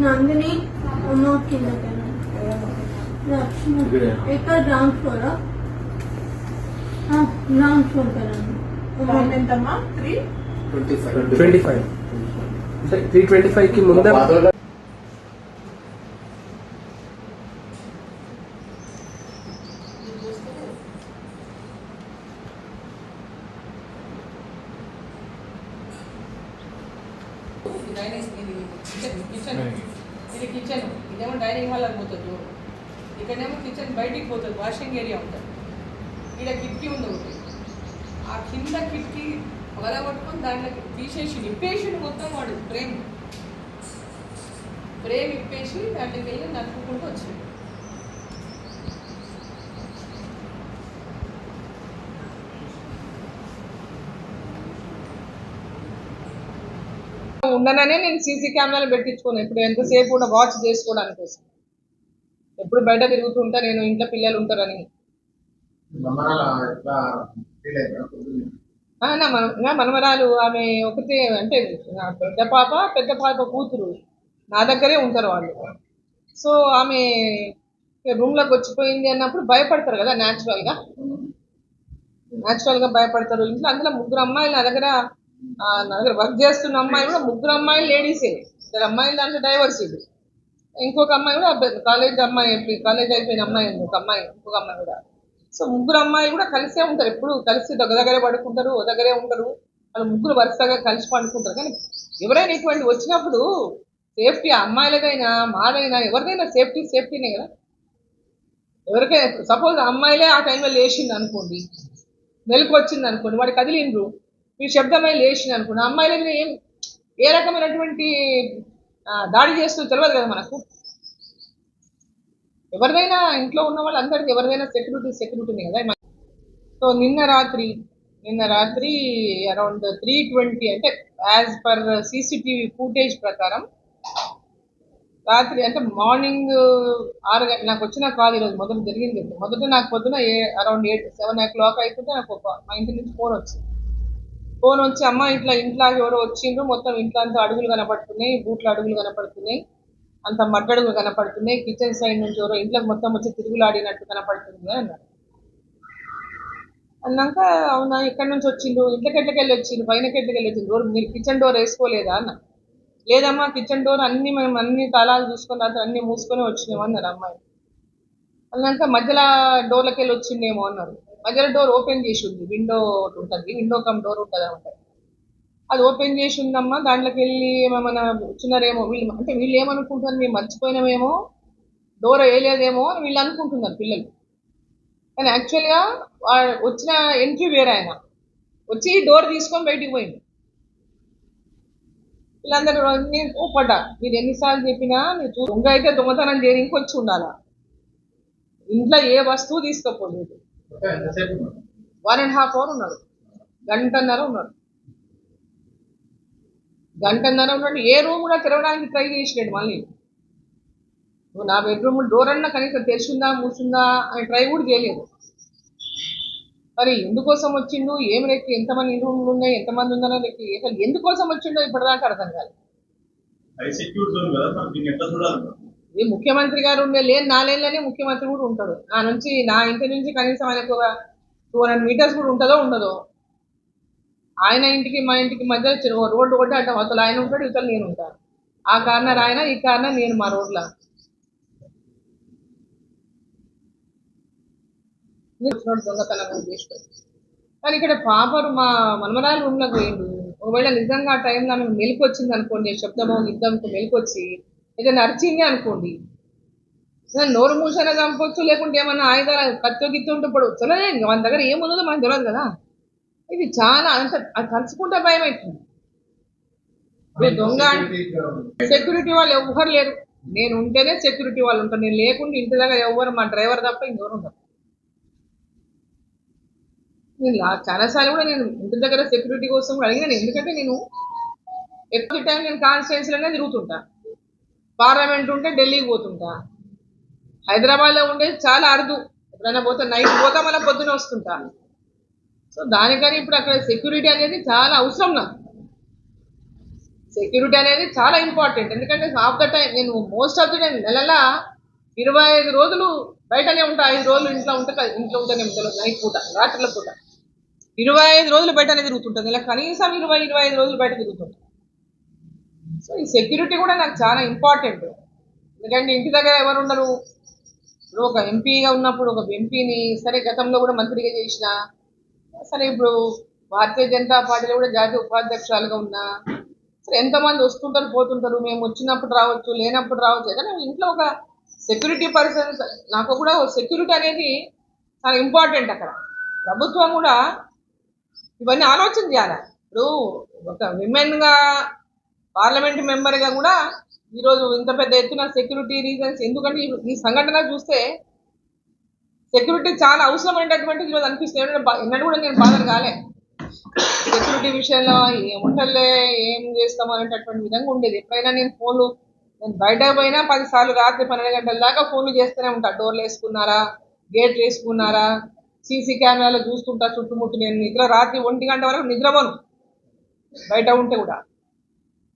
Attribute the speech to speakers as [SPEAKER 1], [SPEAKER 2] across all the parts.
[SPEAKER 1] Nandini amount కింద ఎక్కడ ground flora ground floor కదండి.
[SPEAKER 2] ఎంతమ్మా?
[SPEAKER 3] 325 అంటే 325 కి ముందర
[SPEAKER 2] ఇది కిచెన్, ఇదేమో డైనింగ్ హాల్ అని పోతుంది. ఇక్కడేమో కిచెన్ బయటికి పోతుంది, వాషింగ్ ఏరియా ఉంటుంది. ఇక్కడ కిటికీ ఉంది ఒకటి. ఆ కింద కిటికీ వదలగొట్టుకొని దాంట్లోకి తీసేసి ఇప్పేసి మొత్తం వాడు ఫ్రేమ్ ఇప్పేసి దాంట్లోకి వెళ్ళి నడుపుకుంటూ వచ్చింది. ఉండననే నేను సీసీ కెమెరాలు పెట్టించుకోను. ఇప్పుడు ఎంతసేపు కూడా వాచ్ చేసుకోవడానికి కోసం. ఎప్పుడు బయట తిరుగుతూ ఉంటా నేను, ఇంట్లో పిల్లలు ఉంటారని. నా మనమరాలు ఆమె ఒకటే, అంటే పెద్ద పాప కూతురు నా దగ్గరే ఉంటారు వాళ్ళు. సో ఆమె రూమ్లోకి వచ్చిపోయింది అన్నప్పుడు భయపడతారు కదా, న్యాచురల్గా భయపడతారు. ఇంట్లో అందులో 3 అమ్మాయిలు నా దగ్గర వర్క్ చేస్తున్న అమ్మాయి కూడా 3 అమ్మాయిలు లేడీసే. 2 అమ్మాయిలు దాంట్లో డైవర్సిటీ. ఇంకొక అమ్మాయి కూడా కాలేజ్ అయిపోయిన అమ్మాయి ఉంది, ఇంకొక అమ్మాయి కూడా. సో 3 అమ్మాయిలు కూడా కలిసే ఉంటారు, ఎప్పుడు కలిసి దగ్గరే పడుకుంటారు, దగ్గరే ఉంటారు. వాళ్ళు 3 వరుసగా కలిసి పడుకుంటారు. కానీ ఎవరైనా ఇటువంటి వచ్చినప్పుడు సేఫ్టీ అమ్మాయిలకైనా మాదైనా ఎవరికైనా సేఫ్టీనే కదా. ఎవరికైనా సపోజ్ అమ్మాయిలే ఆ టైంలో లేచింది అనుకోండి, మెలకు వచ్చింది అనుకోండి, వాడు కదిలిండ్రు, ఈ శబ్దమై లేచింది అనుకోండి, అమ్మాయిల మీద ఏ రకమైనటువంటి దాడి చేస్తుందో తెలియదు కదా మనకు. ఎవరిదైనా ఇంట్లో ఉన్న వాళ్ళందరికీ ఎవరిదైనా సెక్యూరిటీనే కదా. సో నిన్న రాత్రి అరౌండ్ 3:20 అంటే యాజ్ పర్ CCTV ఫుటేజ్ ప్రకారం రాత్రి అంటే మార్నింగ్ 6 గంటలకు నాకు వచ్చిన కాల్ ఈరోజు మొదట జరిగింది. మొదట నాకు పొద్దున అరౌండ్ 7 o'clock అయిపోతే నాకు మా ఇంటి నుంచి ఫోన్ వచ్చి అమ్మ ఇంట్లో ఎవరో వచ్చిండ్రు, మొత్తం ఇంట్లో అంతా అడుగులు కనపడుతున్నాయి, బూట్ల అడుగులు కనపడుతున్నాయి, అంత మడ్డడుగులు కనపడుతున్నాయి, కిచెన్ సైడ్ నుంచి ఎవరో ఇంట్లోకి మొత్తం వచ్చి తిరుగులాడినట్టు కనపడుతుంది అన్నారు. అన్నాక అవునా ఎక్కడి నుంచి వచ్చిండ్రు, ఇంట్లోకెట్లకెళ్ళి వచ్చిండ్రు, పైనకెట్లకెళ్ళి వచ్చిండ్రు, డోర్ మీరు కిచెన్ డోర్ వేసుకోలేదా అన్న. లేదమ్మా కిచెన్ డోర్ మేము అన్ని తాళాలు చూసుకొని అన్ని మూసుకొని వచ్చినాము అన్నారు అమ్మాయి. అన్నాక మధ్యలో డోర్లకి వెళ్ళి వచ్చిందేమో అన్నారు. మధ్యలో డోర్ ఓపెన్ చేసి ఉంది, విండో ఉంటుంది, విండో కమ్ డోర్ ఉంటుంది అనమాట. అది ఓపెన్ చేసి ఉందమ్మా, దాంట్లోకి వెళ్ళి ఏమైనా వచ్చినారేమో వీళ్ళు ఏమనుకుంటున్నారు, మేము మర్చిపోయినామేమో, డోర్ వేయలేదేమో అని వీళ్ళు అనుకుంటున్నారు పిల్లలు. కానీ యాక్చువల్గా వచ్చిన ఎంట్రీ వేరే, ఆయన వచ్చి డోర్ తీసుకొని బయటికి పోయింది. వీళ్ళందరూ నేను కోపడ్డా, మీరు ఎన్నిసార్లు చెప్పినా మీరు దొంగ అయితే దొంగతనం చేయడానికి వచ్చి ఉండాలా, ఇంట్లో ఏ వస్తువు తీసుకోపోలేదు. 1.5 hour ఉన్నాడు, గంటన్నర ఉన్నాడు. ఏ రూమ్ కూడా తెరవడానికి ట్రై చేసినాడు. మళ్ళీ నువ్వు నా బెడ్రూమ్ డోర్ అన్నా కనీసం తెరిచిందా మూసిందా అని ట్రై కూడా చేయలేదు. మరి ఎందుకోసం వచ్చిండు, ఏం లెక్క, ఎంతమంది రూమ్లు ఉన్నాయి, ఎంతమంది ఉన్నారో లెక్క, అసలు ఎందుకోసం వచ్చిండో ఇప్పటిదాకా అర్థం కాదు. ఇది ముఖ్యమంత్రి గారు లేని 4 ఏళ్ళనే ముఖ్యమంత్రి కూడా ఉంటాడు. నా ఇంటి నుంచి కనీసం ఆయనకు 200 meters కూడా ఉండదో. ఆయన ఇంటికి మా ఇంటికి మధ్య రోడ్డు కొట్టి అడ్డం, అసలు ఆయన ఉంటాడు, ఇతరులు నేను ఉంటాను. ఆ కార్నర్ ఆయన, ఈ కార్నర్ నేను, మా రోడ్ల దొంగతనం చేసుకోండి. కానీ ఇక్కడ పాపరు మా మనమరాలు రూమ్లోకి పోయిండు. ఒకవేళ నిజంగా ఆ టైంలో ఆమె మెలకు వచ్చింది అనుకోండి, శబ్దమో యుద్ధంతో మెలకొచ్చి ఏదైనా అరిచింది అనుకోండి, నోరు మూసైనా చంపొచ్చు, లేకుంటే ఏమన్నా ఆయుధాలు కత్తో గిత్తో ఉంటే ఇప్పుడు చల్లలేదు. మన దగ్గర ఏముందో మనకు తెలియదు కదా. ఇది చాలా అది తలుచుకుంటే భయం అవుతుంది. దొంగ సెక్యూరిటీ వాళ్ళు ఎవరు లేరు, నేను ఉంటేనే సెక్యూరిటీ వాళ్ళు ఉంటారు, నేను లేకుండా ఇంటి దగ్గర ఎవరు మా డ్రైవర్ తప్ప ఇంకెవరు ఉంటారు. నేను చాలాసార్లు కూడా నేను ఇంటి దగ్గర సెక్యూరిటీ కోసం కూడా అడిగినాను. ఎందుకంటే నేను ఎక్కువ టైం నేను కాన్స్టిట్యున్సీలోనే తిరుగుతుంటా. పార్లమెంట్ ఉంటే ఢిల్లీకి పోతుంటా, హైదరాబాద్లో ఉండేది చాలా అరుదు. ఎప్పుడైనా పోతే నైట్ పోతా, మళ్ళీ పొద్దున వస్తుంటా. సో దానికని ఇప్పుడు అక్కడ సెక్యూరిటీ అనేది చాలా అవసరం నాకు. సెక్యూరిటీ అనేది చాలా ఇంపార్టెంట్. ఎందుకంటే హాఫ్ ద టైం నేను మోస్ట్ ఆఫ్ ద టైం నెలలా 25 రోజులు బయటనే ఉంటా, 5 రోజులు ఇంట్లో ఉంటేనే ఉంటాను. నైట్ పూట, రాత్రుల పూట 25 రోజులు బయటనే తిరుగుతుంటాను. ఇలా కనీసం 25 రోజులు బయట తిరుగుతుంటాను. సో ఈ సెక్యూరిటీ కూడా నాకు చాలా ఇంపార్టెంట్. ఎందుకంటే ఇంటి దగ్గర ఎవరు ఉండరు. ఇప్పుడు ఒక ఎంపీగా ఉన్నప్పుడు ఒక ఎంపీని సరే గతంలో కూడా మంత్రిగా చేసిన, సరే ఇప్పుడు భారతీయ జనతా పార్టీలో కూడా జాతీయ ఉపాధ్యక్షురాలుగా ఉన్నా, సరే ఎంతమంది వస్తుంటారు పోతుంటారు, మేము వచ్చినప్పుడు రావచ్చు లేనప్పుడు రావచ్చు. కానీ ఇంట్లో ఒక సెక్యూరిటీ పర్సన్, నాకు కూడా సెక్యూరిటీ అనేది చాలా ఇంపార్టెంట్. అక్కడ ప్రభుత్వం కూడా ఇవన్నీ ఆలోచన చేయాలి. ఇప్పుడు ఒక విమెన్గా పార్లమెంట్ మెంబర్గా కూడా ఈరోజు ఇంత పెద్ద ఎత్తున సెక్యూరిటీ రీజన్స్, ఎందుకంటే ఈ సంఘటన చూస్తే సెక్యూరిటీ చాలా అవసరమైనటువంటిది ఈరోజు అనిపిస్తుంది. ఎన్నడూ కూడా నేను బాధలు కాలే సెక్యూరిటీ విషయంలో, ఏముంటలే ఏం చేస్తాం అనేటటువంటి విధంగా ఉండేది. ఎప్పుడైనా నేను బయటకు పోయినా 10 సార్లు రాత్రి 12 గంటల దాకా ఫోన్లు చేస్తూనే ఉంటా. డోర్లు వేసుకున్నారా, గేట్లు వేసుకున్నారా, సీసీ కెమెరాలో చూస్తుంటా చుట్టుముట్టు. నేను రాత్రి 1 గంట వరకు నిద్రపోను బయట ఉంటే కూడా.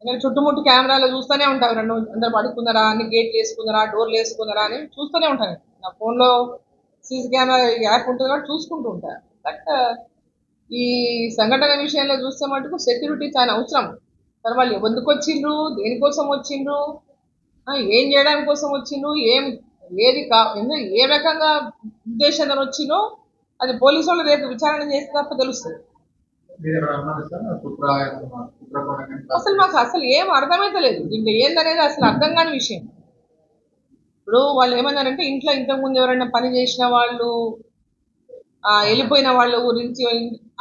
[SPEAKER 2] నేను చుట్టుముట్టు కెమెరాలో చూస్తూనే ఉంటాను. అందరు పడుకున్నారా, అన్ని గేట్లు వేసుకున్నారా, డోర్లు వేసుకున్నారా అని చూస్తూనే ఉంటాను. నా ఫోన్లో సీసీ కెమెరా యాప్ ఉంటుంది కాబట్టి చూసుకుంటూ ఉంటాను. బట్ ఈ సంఘటన విషయంలో చూస్తే మటుకు సెక్యూరిటీ చాలా అవసరం. మరి వాళ్ళు ఎందుకు వచ్చిండ్రు, దేనికోసం వచ్చిండ్రు, ఏం చేయడానికి కోసం వచ్చిండ్రు, ఏ రకంగా ఉద్దేశంతో వచ్చిందో అది పోలీసు వాళ్ళు రేపు విచారణ చేస్తే తప్ప తెలుస్తుంది. అసలు ఏం అర్థమైతే లేదు. దీంట్లో ఏందనేది అసలు అర్థం కాని విషయం. ఇప్పుడు వాళ్ళు ఏమన్నారంటే ఇంట్లో ఇంతకుముందు ఎవరైనా పని చేసిన వాళ్ళు, వెళ్ళిపోయిన వాళ్ళ గురించి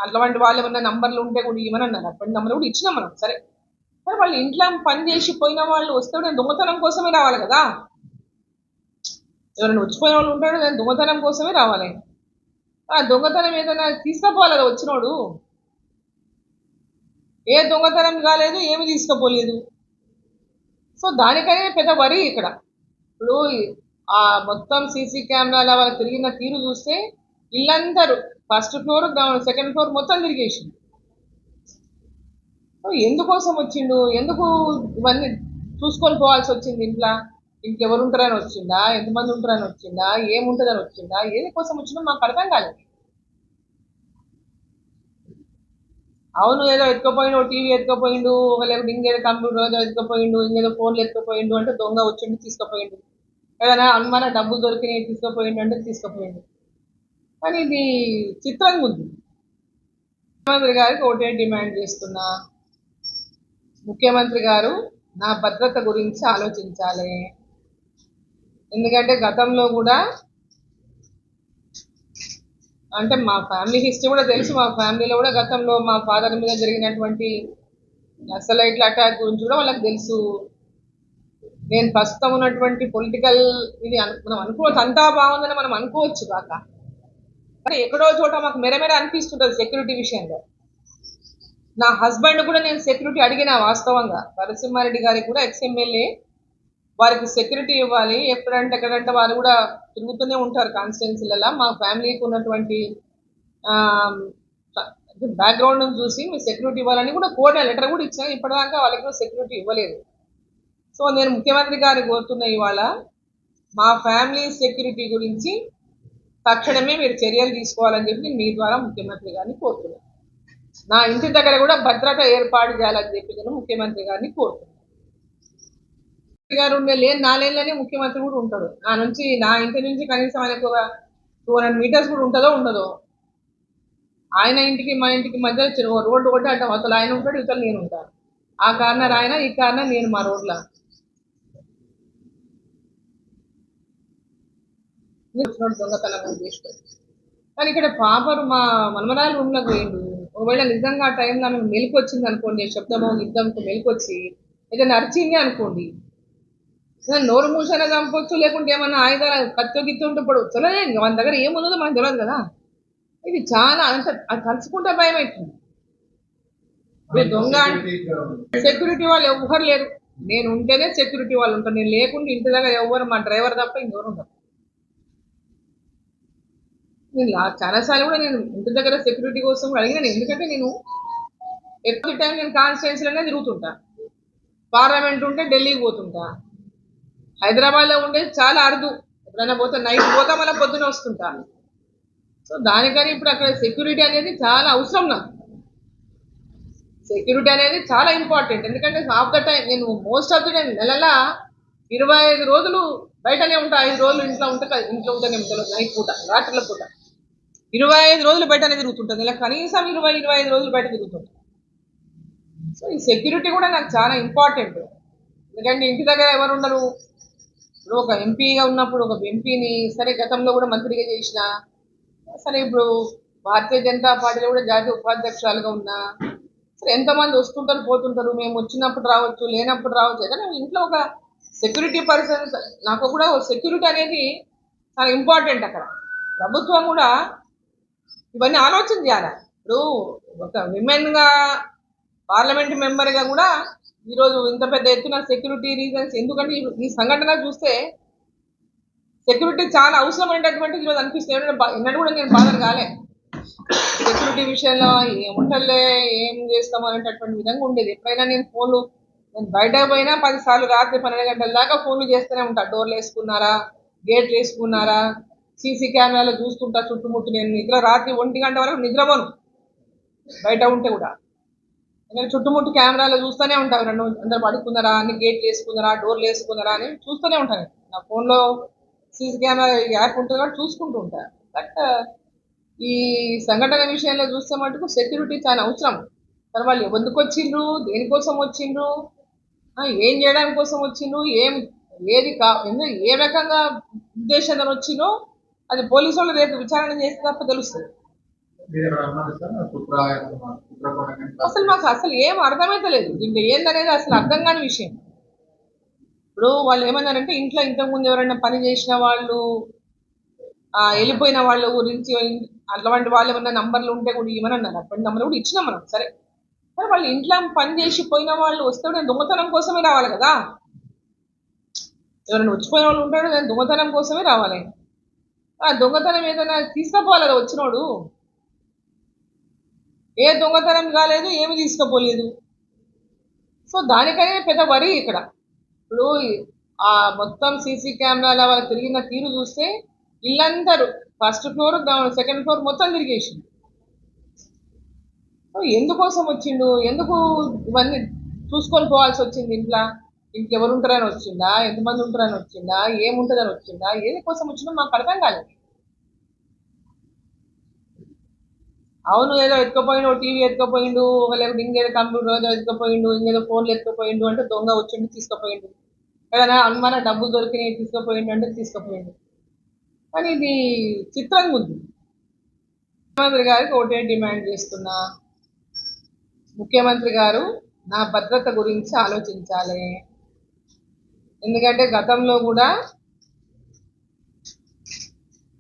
[SPEAKER 2] అట్లాంటి వాళ్ళు ఏమన్నా నంబర్లు ఉంటే కూడా ఇవ్వని అన్నారు. అటువంటి నంబర్ కూడా ఇచ్చినాం మనం. సరే వాళ్ళు ఇంట్లో పని చేసి పోయిన వాళ్ళు వస్తే నేను దొంగతనం కోసమే రావాలి కదా. ఎవరైనా వచ్చిపోయిన వాళ్ళు ఉంటాడు, నేను దొంగతనం కోసమే రావాలి. దొంగతనం ఏదైనా తీసుకుపోవాలి కదా వచ్చినోడు. ఏ దొంగతనం కాలేదు, ఏమి తీసుకుపోలేదు. సో దానికనే పెద్ద వరి ఇక్కడ. ఇప్పుడు మొత్తం సీసీ కెమెరాల వాళ్ళు తిరిగిన తీరు చూస్తే ఇల్లందరూ ఫస్ట్ ఫ్లోర్, సెకండ్ ఫ్లోర్ మొత్తం తిరిగేసిండు. ఎందుకోసం వచ్చిండు, ఎందుకు ఇవన్నీ చూసుకొని పోవాల్సి వచ్చింది? ఇంకెవరు ఉంటారని వచ్చిందా, ఎంతమంది ఉంటారని వచ్చిందా, ఏముంటుందని వచ్చిందా, ఏది కోసం వచ్చిందో మాకు అర్థం కాలేదు. అవును ఏదో ఎత్తుకపోయిండు, టీవీ ఎత్తుకపోయిండు, లేకపోతే ఇంకేదో కంప్యూటర్ ఏదో ఎత్తుకపోయిండు, ఇంకేదో ఫోన్లు ఎత్తుకపోయిండు అంటే దొంగ వచ్చిండు తీసుకుపోయిండు. ఏదైనా అనుమాన డబ్బులు దొరికినాయి తీసుకుపోయిండు అంటే తీసుకుపోయిండు. కానీ ఇది చిత్రంగా ఉంది. ముఖ్యమంత్రి గారికి ఒకటే డిమాండ్ చేస్తున్నా, ముఖ్యమంత్రి గారు నా భద్రత గురించి ఆలోచించాలి. ఎందుకంటే గతంలో కూడా అంటే మా ఫ్యామిలీ హిస్టరీ కూడా తెలుసు. మా ఫ్యామిలీలో కూడా గతంలో మా ఫాదర్ మీద జరిగినటువంటి నక్సలైట్ల అటాక్ గురించి కూడా వాళ్ళకి తెలుసు. నేను ప్రస్తుతం ఉన్నటువంటి పొలిటికల్ ఇది మనం అనుకోవచ్చు, అంతా బాగుందని మనం అనుకోవచ్చు కాక, కానీ ఎక్కడో చోట మాకు మెరమెర అనిపిస్తుంటుంది సెక్యూరిటీ విషయంలో. నా హస్బెండ్ కూడా నేను సెక్యూరిటీ అడిగిన, వాస్తవంగా నరసింహారెడ్డి గారికి కూడా ఎక్స్ఎమ్మెల్యే, వారికి సెక్యూరిటీ ఇవ్వాలి. ఎక్కడంటే వారు కూడా తిరుగుతూనే ఉంటారు కాన్స్టిట్యున్సీలలో. మా ఫ్యామిలీకి ఉన్నటువంటి బ్యాక్గ్రౌండ్ చూసి మీ సెక్యూరిటీ ఇవ్వాలని కూడా కోర్టు లెటర్ కూడా ఇచ్చాను. ఇప్పటిదాకా వాళ్ళకి కూడా సెక్యూరిటీ ఇవ్వలేదు. సో నేను ముఖ్యమంత్రి గారికి కోరుతున్న ఇవాళ మా ఫ్యామిలీ సెక్యూరిటీ గురించి తక్షణమే మీరు చర్యలు తీసుకోవాలని చెప్పి మీ ద్వారా ముఖ్యమంత్రి గారిని కోరుతున్నాను. నా ఇంటి దగ్గర కూడా భద్రత ఏర్పాటు చేయాలని చెప్పి నేను ముఖ్యమంత్రి గారిని కోరుతున్నాను. గారు ఉండే లేని 4 ఏళ్ళనే ముఖ్యమంత్రి కూడా ఉంటాడు. నా ఇంటి నుంచి కనీసం ఆయనకు ఒక 200 మీటర్స్ కూడా ఉంటుందో ఉండదో. ఆయన ఇంటికి మా ఇంటికి మధ్య రోడ్డు ఒకటి అడ్డం, అసలు ఆయన ఉంటాడు, ఇతరులు నేను ఉంటాను. ఆ కార్నర్ ఆయన, ఈ కార్నర్ నేను మా రోడ్ల దొంగతనం చేసుకోండి. కానీ ఇక్కడ పాపరు మా మనమరాలు రూమ్లోకి పోయిండు. ఒకవేళ నిజంగా ఆ టైంలో ఆమె మెలకు వచ్చింది అనుకోండి, శబ్దమో యుద్ధంతో మెలకొచ్చి ఏదైనా నరిచింది అనుకోండి, నోరు మూసాన చంపొచ్చు, లేకుంటే ఏమన్నా ఆయుధాలు కత్తో గిత్తో ఉంటే ఇప్పుడు తెలియదు. మన దగ్గర ఏమున్నదో మనకు తెలియదు కదా. ఇది చాలా అది తలుచుకుంటే భయం అవుతుంది. దొంగ సెక్యూరిటీ వాళ్ళు ఎవరు లేరు. నేను ఉంటేనే సెక్యూరిటీ వాళ్ళు ఉంటారు. నేను లేకుండా ఇంటి దగ్గర ఎవరు, మా డ్రైవర్ తప్ప ఇంకెవరు ఉంటారు. నేను చాలాసార్లు కూడా నేను ఇంటి దగ్గర సెక్యూరిటీ కోసం అడిగినాను. ఎందుకంటే నేను ఎక్కువ టైం నేను కాన్స్టిట్యున్సీలోనే తిరుగుతుంటా. పార్లమెంట్ ఉంటే ఢిల్లీకి పోతుంటా, హైదరాబాద్లో ఉండే చాలా అరుదు, ఎప్పుడైనా పోతే నైట్ పోతా మళ్ళీ పొద్దున వస్తుంటా. సో దానికని ఇప్పుడు అక్కడ సెక్యూరిటీ అనేది చాలా అవసరం. నాకు సెక్యూరిటీ అనేది చాలా ఇంపార్టెంట్. ఎందుకంటే హాఫ్ ద టైం నేను మోస్ట్ ఆఫ్ ద టైం నెలలా 25 రోజులు బయటనే ఉంటా, 5 రోజులు ఇంట్లో ఉంటేనే ఉంటాను. నైట్ పూట, రాత్రుల పూట 25 రోజులు బయటనే తిరుగుతుంటుంది. ఇలా కనీసం 25 రోజులు బయట తిరుగుతుంటాను. సో ఈ సెక్యూరిటీ కూడా నాకు చాలా ఇంపార్టెంట్. ఎందుకంటే ఇంటి దగ్గర ఎవరు ఉండరు. ఇప్పుడు ఒక ఎంపీగా ఉన్నప్పుడు ఒక ఎంపీని సరే గతంలో కూడా మంత్రిగా చేసిన, సరే ఇప్పుడు భారతీయ జనతా పార్టీలో కూడా జాతీయ ఉపాధ్యక్షురాలుగా ఉన్నా, సరే ఎంతమంది వస్తుంటారు పోతుంటారు, మేము వచ్చినప్పుడు రావచ్చు లేనప్పుడు రావచ్చు. ఏదైనా ఇంట్లో ఒక సెక్యూరిటీ పర్సన్, నాకు కూడా సెక్యూరిటీ అనేది చాలా ఇంపార్టెంట్. అక్కడ ప్రభుత్వం కూడా ఇవన్నీ ఆలోచన చేయాలి. ఇప్పుడు ఒక విమెన్గా పార్లమెంట్ మెంబర్గా కూడా ఈరోజు ఇంత పెద్ద ఎత్తున సెక్యూరిటీ రీజన్స్, ఎందుకంటే ఈ సంఘటన చూస్తే సెక్యూరిటీ చాలా అవసరమైనటువంటిది ఈరోజు అనిపిస్తుంది. ఎన్నడూ కూడా నేను బాధలు కాలే సెక్యూరిటీ విషయంలో, ఏముంటలే ఏం చేస్తాం అనేటటువంటి విధంగా ఉండేది. ఎప్పుడైనా నేను బయటకు పోయినా 10 సార్లు రాత్రి 12 గంటల దాకా ఫోన్లు చేస్తూనే ఉంటా. డోర్లు వేసుకున్నారా, గేట్లు వేసుకున్నారా, సీసీ కెమెరాలో చూస్తుంటా చుట్టుముట్టు. నేను రాత్రి 1 గంట వరకు నిద్రపోను బయట ఉంటే కూడా. నేను చుట్టుముట్టు కెమెరాలో చూస్తూనే ఉంటాను. అందరు పడుకున్నారా, అన్ని గేట్లు వేసుకున్నారా, డోర్లు వేసుకున్నారా అని చూస్తూనే ఉంటాను. నా ఫోన్లో సీసీ కెమెరా యాప్ ఉంటుంది కాబట్టి చూసుకుంటూ ఉంటాను. బట్ ఈ సంఘటన విషయంలో చూస్తే మటుకు సెక్యూరిటీ చాలా అవసరం. మరి వాళ్ళు ఎందుకు వచ్చిండ్రు, దేనికోసం వచ్చిండ్రు, ఏం చేయడానికి కోసం వచ్చిండ్రు, ఏ రకంగా ఉద్దేశంతో వచ్చిందో అది పోలీసు వాళ్ళు రేపు విచారణ చేస్తే తప్ప తెలుస్తుంది. అసలు ఏం అర్థమైతే లేదు. దీంట్లో ఏందనేది అసలు అర్థం కాని విషయం. ఇప్పుడు వాళ్ళు ఏమన్నారంటే ఇంట్లో ఇంతకుముందు ఎవరైనా పని చేసిన వాళ్ళు, వెళ్ళిపోయిన వాళ్ళ గురించి అట్లాంటి వాళ్ళు ఏమన్నా నంబర్లు ఉంటే కూడా ఇవ్వని అన్నారు. అటువంటి నంబర్ కూడా ఇచ్చినాం మనం. సరే వాళ్ళు ఇంట్లో పని చేసి పోయిన వాళ్ళు వస్తే నేను దొంగతనం కోసమే రావాలి కదా. ఎవరైనా వచ్చిపోయిన వాళ్ళు ఉంటాడు, నేను దొంగతనం కోసమే రావాలి. దొంగతనం ఏదైనా తీసుకుపోవాలి కదా వచ్చినోడు. ఏ దొంగతనం కాలేదు, ఏమి తీసుకుపోలేదు. సో దానికనే పెద్ద వరి ఇక్కడ. ఇప్పుడు మొత్తం సీసీ కెమెరాల వాళ్ళు తిరిగిన తీరు చూస్తే ఇల్లందరూ ఫస్ట్ ఫ్లోర్, సెకండ్ ఫ్లోర్ మొత్తం తిరిగేసిండు. ఎందుకోసం వచ్చిండు, ఎందుకు ఇవన్నీ చూసుకొని పోవాల్సి వచ్చింది? ఇంకెవరు ఉంటారని వచ్చిందా, ఎంతమంది ఉంటారని వచ్చిందా, ఏముంటుందని వచ్చిందా, ఏది కోసం వచ్చిందో మాకు అర్థం కాలేదు. అవును ఏదో ఎత్తుకపోయిండు, టీవీ ఎత్తుకపోయిండు, లేకపోతే ఇంకేదో కంప్యూటర్ ఏదో ఎత్తుకపోయిండు, ఇంకేదో ఫోన్లు ఎత్తుకపోయిండు అంటే దొంగ వచ్చిండు తీసుకుపోయిండు, ఏదైనా అనుమాన డబ్బులు దొరికినాయి తీసుకుపోయిండు అంటే తీసుకుపోయిండు. కానీ ఇది చిత్రంగా ఉంది. ముఖ్యమంత్రి గారికి ఒకటే డిమాండ్ చేస్తున్నా, ముఖ్యమంత్రి గారు నా భద్రత గురించి ఆలోచించాలి. ఎందుకంటే గతంలో కూడా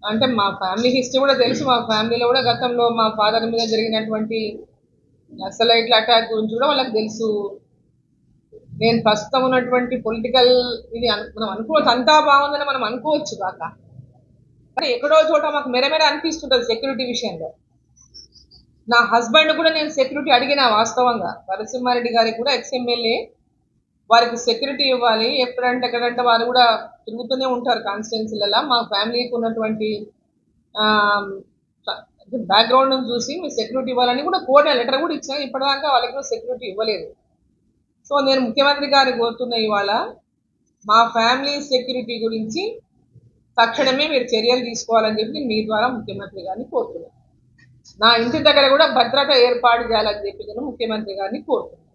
[SPEAKER 2] అంటే మా ఫ్యామిలీ హిస్టరీ కూడా తెలుసు. మా ఫ్యామిలీలో కూడా గతంలో మా ఫాదర్ మీద జరిగినటువంటి నక్సలైట్ల అటాక్ గురించి కూడా వాళ్ళకి తెలుసు. నేను ప్రస్తుతం ఉన్నటువంటి పొలిటికల్ ఇది మనం అనుకోవచ్చు, అంతా బాగుందని మనం అనుకోవచ్చు కాక, కానీ ఎక్కడో చోట మాకు మెరమెర అనిపిస్తుంటుంది సెక్యూరిటీ విషయంలో. నా హస్బెండ్ కూడా నేను సెక్యూరిటీ అడిగిన, వాస్తవంగా నరసింహారెడ్డి గారికి కూడా ఎక్స్ఎమ్మెల్యే, వారికి సెక్యూరిటీ ఇవ్వాలి. ఎక్కడంటే వారు కూడా తిరుగుతూనే ఉంటారు కాన్స్టిట్యున్సీలలో. మా ఫ్యామిలీకి ఉన్నటువంటి బ్యాక్గ్రౌండ్ చూసి మీ సెక్యూరిటీ ఇవ్వాలని కూడా కోర్టు లెటర్ కూడా ఇచ్చాను. ఇప్పటిదాకా వాళ్ళకి కూడా సెక్యూరిటీ ఇవ్వలేదు. సో నేను ముఖ్యమంత్రి గారికి కోరుతున్న ఇవాళ మా ఫ్యామిలీ సెక్యూరిటీ గురించి తక్షణమే మీరు చర్యలు తీసుకోవాలని చెప్పి మీ ద్వారా ముఖ్యమంత్రి గారిని కోరుతున్నాను. నా ఇంటి దగ్గర కూడా భద్రత ఏర్పాటు చేయాలని చెప్పి నేను ముఖ్యమంత్రి గారిని కోరుతున్నాను.